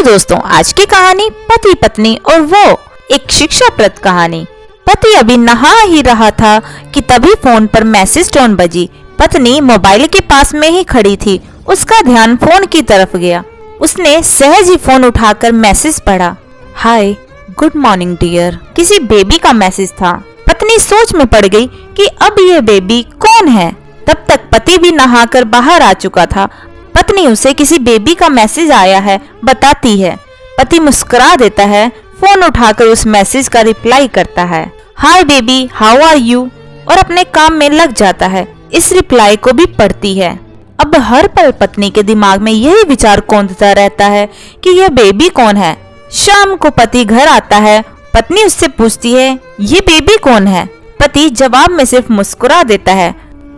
दोस्तों, आज की कहानी पति पत्नी और वो एक शिक्षाप्रद कहानी। पति अभी नहा ही रहा था कि तभी फोन पर मैसेज टोन बजी। पत्नी मोबाइल के पास में ही खड़ी थी। उसका ध्यान फोन की तरफ गया। उसने सहज ही फोन उठाकर मैसेज पढ़ा। हाय, गुड मॉर्निंग डियर। किसी बेबी का मैसेज था। पत्नी सोच में पड़ गई कि अब ये बेबी कौन है। तब तक पति भी नहाकर बाहर आ चुका था। पत्नी उसे किसी बेबी का मैसेज आया है बताती है। पति मुस्कुरा देता है, फोन उठाकर उस मैसेज का रिप्लाई करता है, hi baby, how are you, और अपने काम में लग जाता है। इस रिप्लाई को भी पढ़ती है। अब हर पल पत्नी के दिमाग में यही विचार कौंधता रहता है कि यह बेबी कौन है। शाम को पति घर आता है। पत्नी उससे पूछती है, ये बेबी कौन है। पति जवाब में सिर्फ मुस्कुरा देता है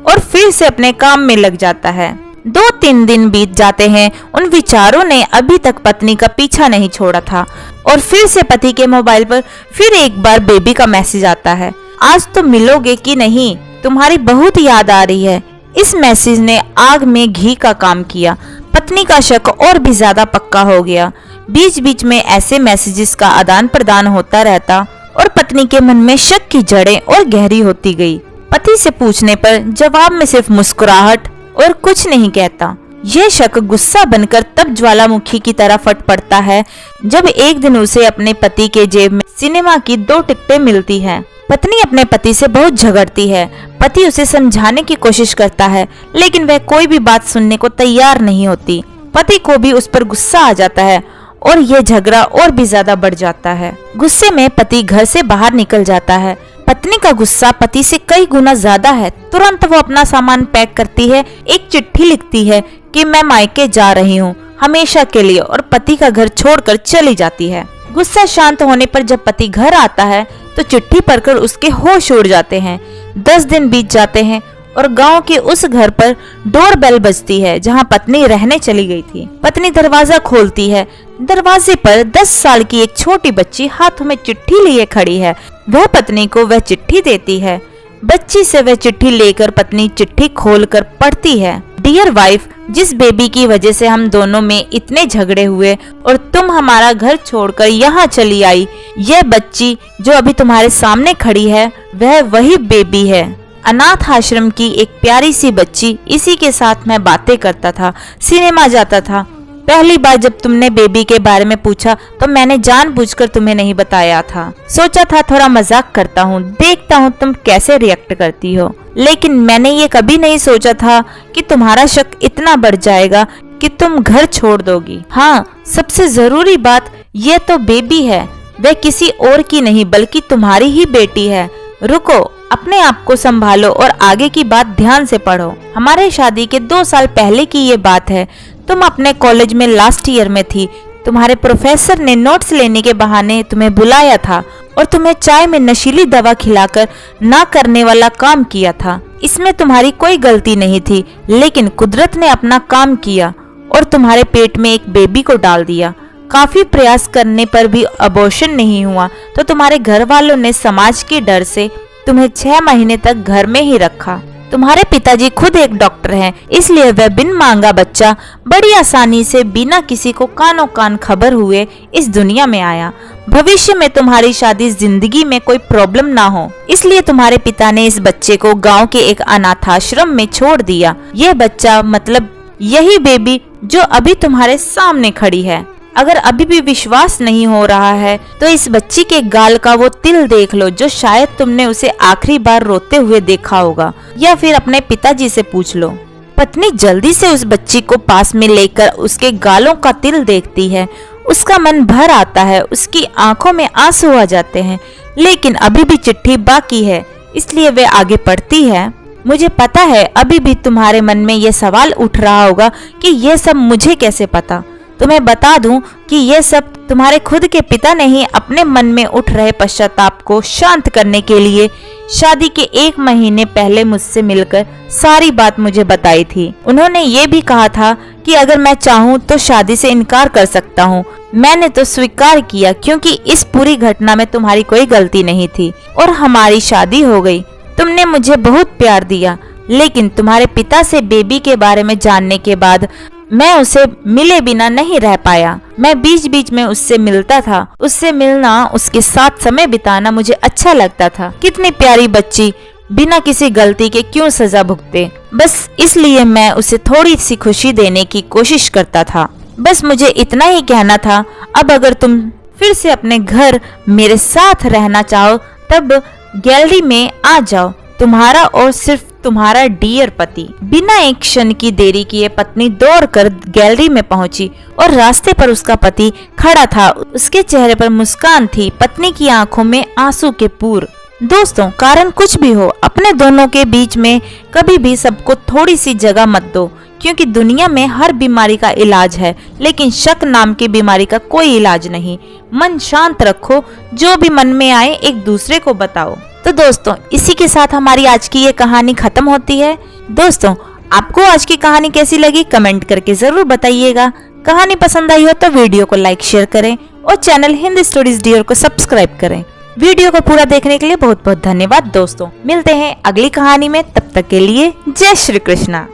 और फिर से अपने काम में लग जाता है। 2-3 दिन बीत जाते हैं। उन विचारों ने अभी तक पत्नी का पीछा नहीं छोड़ा था और फिर से पति के मोबाइल पर फिर एक बार बेबी का मैसेज आता है, आज तो मिलोगे कि नहीं, तुम्हारी बहुत याद आ रही है। इस मैसेज ने आग में घी का काम किया। पत्नी का शक और भी ज्यादा पक्का हो गया। बीच बीच में ऐसे मैसेजेस का आदान प्रदान होता रहता और पत्नी के मन में शक की जड़ें और गहरी होती गई। पति से पूछने पर जवाब में सिर्फ मुस्कुराहट और कुछ नहीं कहता। यह शक गुस्सा बनकर तब ज्वालामुखी की तरह फट पड़ता है जब एक दिन उसे अपने पति के जेब में सिनेमा की 2 टिकटें मिलती हैं। पत्नी अपने पति से बहुत झगड़ती है। पति उसे समझाने की कोशिश करता है लेकिन वह कोई भी बात सुनने को तैयार नहीं होती। पति को भी उस पर गुस्सा आ जाता है और यह झगड़ा और भी ज्यादा बढ़ जाता है। गुस्से में पति घर से बाहर निकल जाता है। पत्नी का गुस्सा पति से कई गुना ज्यादा है। तुरंत वो अपना सामान पैक करती है, एक चिट्ठी लिखती है कि मैं मायके जा रही हूँ हमेशा के लिए, और पति का घर छोड़कर चली जाती है। गुस्सा शांत होने पर जब पति घर आता है तो चिट्ठी पढ़कर उसके होश उड़ जाते हैं। 10 दिन बीत जाते हैं और गांव के उस घर पर डोर बेल बजती है जहां पत्नी रहने चली गई थी। पत्नी दरवाजा खोलती है। दरवाजे पर 10 साल की एक छोटी बच्ची हाथों में चिट्ठी लिए खड़ी है। वह पत्नी को वह चिट्ठी देती है। बच्ची से वह चिट्ठी लेकर पत्नी चिट्ठी खोलकर पढ़ती है, डियर वाइफ, जिस बेबी की वजह से हम दोनों में इतने झगड़े हुए और तुम हमारा घर छोड़कर यहाँ चली आई, यह बच्ची जो अभी तुम्हारे सामने खड़ी है वह वही बेबी है। अनाथ आश्रम की एक प्यारी सी बच्ची, इसी के साथ मैं बातें करता था, सिनेमा जाता था। पहली बार जब तुमने बेबी के बारे में पूछा तो मैंने जानबूझकर तुम्हें नहीं बताया था। सोचा था थोड़ा मजाक करता हूँ, देखता हूँ तुम कैसे रिएक्ट करती हो। लेकिन मैंने ये कभी नहीं सोचा था कि तुम्हारा शक इतना बढ़ जाएगा कि तुम घर छोड़ दोगी। हाँ, सबसे जरूरी बात, ये तो बेबी है, वह किसी और की नहीं बल्कि तुम्हारी ही बेटी है। रुको, अपने आप को संभालो और आगे की बात ध्यान से पढ़ो। हमारे शादी के 2 साल पहले की ये बात है। तुम अपने कॉलेज में लास्ट ईयर में थी। तुम्हारे प्रोफेसर ने नोट्स लेने के बहाने तुम्हें बुलाया था और तुम्हें चाय में नशीली दवा खिलाकर ना करने वाला काम किया था। इसमें तुम्हारी कोई गलती नहीं थी, लेकिन कुदरत ने अपना काम किया और तुम्हारे पेट में एक बेबी को डाल दिया। काफी प्रयास करने पर भी अबॉर्शन नहीं हुआ तो तुम्हारे घर वालों ने समाज के डर से तुम्हें 6 महीने तक घर में ही रखा। तुम्हारे पिताजी खुद एक डॉक्टर हैं, इसलिए वह बिन मांगा बच्चा बड़ी आसानी से बिना किसी को कानों कान खबर हुए इस दुनिया में आया। भविष्य में तुम्हारी शादी जिंदगी में कोई प्रॉब्लम ना हो, इसलिए तुम्हारे पिता ने इस बच्चे को गांव के एक अनाथाश्रम में छोड़ दिया। यह बच्चा मतलब यही बेबी जो अभी तुम्हारे सामने खड़ी है। अगर अभी भी विश्वास नहीं हो रहा है तो इस बच्ची के गाल का वो तिल देख लो जो शायद तुमने उसे आखिरी बार रोते हुए देखा होगा, या फिर अपने पिताजी से पूछ लो। पत्नी जल्दी से उस बच्ची को पास में लेकर उसके गालों का तिल देखती है। उसका मन भर आता है, उसकी आंखों में आंसू आ जाते हैं, लेकिन अभी भी चिट्ठी बाकी है, इसलिए वे आगे पढ़ती है। मुझे पता है अभी भी तुम्हारे मन में यह सवाल उठ रहा होगा कि यह सब मुझे कैसे पता। तुम्हें बता दूं कि ये सब तुम्हारे खुद के पिता ने ही अपने मन में उठ रहे पश्चाताप को शांत करने के लिए शादी के 1 महीने पहले मुझसे मिलकर सारी बात मुझे बताई थी। उन्होंने ये भी कहा था कि अगर मैं चाहूँ तो शादी से इनकार कर सकता हूँ। मैंने तो स्वीकार किया क्योंकि इस पूरी घटना में तुम्हारी कोई गलती नहीं थी और हमारी शादी हो गई। तुमने मुझे बहुत प्यार दिया, लेकिन तुम्हारे पिता से बेबी के बारे में जानने के बाद मैं उसे मिले बिना नहीं रह पाया। मैं बीच बीच में उससे मिलता था। उससे मिलना, उसके साथ समय बिताना मुझे अच्छा लगता था। कितनी प्यारी बच्ची बिना किसी गलती के क्यों सजा भुगते। बस इसलिए मैं उसे थोड़ी सी खुशी देने की कोशिश करता था। बस मुझे इतना ही कहना था। अब अगर तुम फिर से अपने घर मेरे साथ रहना चाहो तब गैलरी में आ जाओ। तुम्हारा और सिर्फ तुम्हारा डियर पति। बिना एक क्षण की देरी किए पत्नी दौड़कर गैलरी में पहुंची और रास्ते पर उसका पति खड़ा था। उसके चेहरे पर मुस्कान थी, पत्नी की आंखों में आंसू के पूर। दोस्तों, कारण कुछ भी हो, अपने दोनों के बीच में कभी भी सबको थोड़ी सी जगह मत दो, क्योंकि दुनिया में हर बीमारी का इलाज है, लेकिन शक नाम की बीमारी का कोई इलाज नहीं। मन शांत रखो, जो भी मन में आए एक दूसरे को बताओ। तो दोस्तों, इसी के साथ हमारी आज की ये कहानी खत्म होती है। दोस्तों, आपको आज की कहानी कैसी लगी कमेंट करके जरूर बताइएगा। कहानी पसंद आई हो तो वीडियो को लाइक शेयर करें और चैनल हिंदी स्टोरीज डियर को सब्सक्राइब करें। वीडियो को पूरा देखने के लिए बहुत बहुत धन्यवाद। दोस्तों, मिलते हैं अगली कहानी में, तब तक के लिए जय श्री कृष्णा।